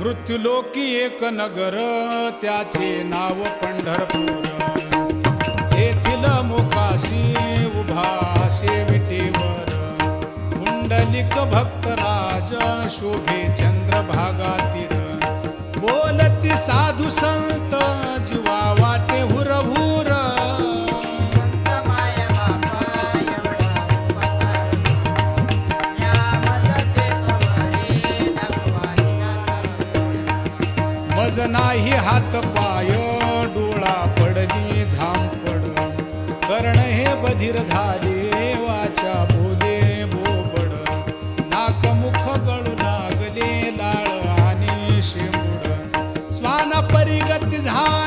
मृत्युलोकी एक नगर त्याचे नाव पंढरपूर. येथील मोकाशी उभा विटेवर पुंडलिक भक्तराज शोभे चंद्रभागातील. बोलती साधू संत जीवा वाटे हुरहुर. मज नाही हात पाय डोळा पडली झांपड. कर्ण हे बधीर झाले वाचा बोले बोबड. नाक मुख गळू लागले लाळ आणि शेंबूड. स्वाना परिगती झाली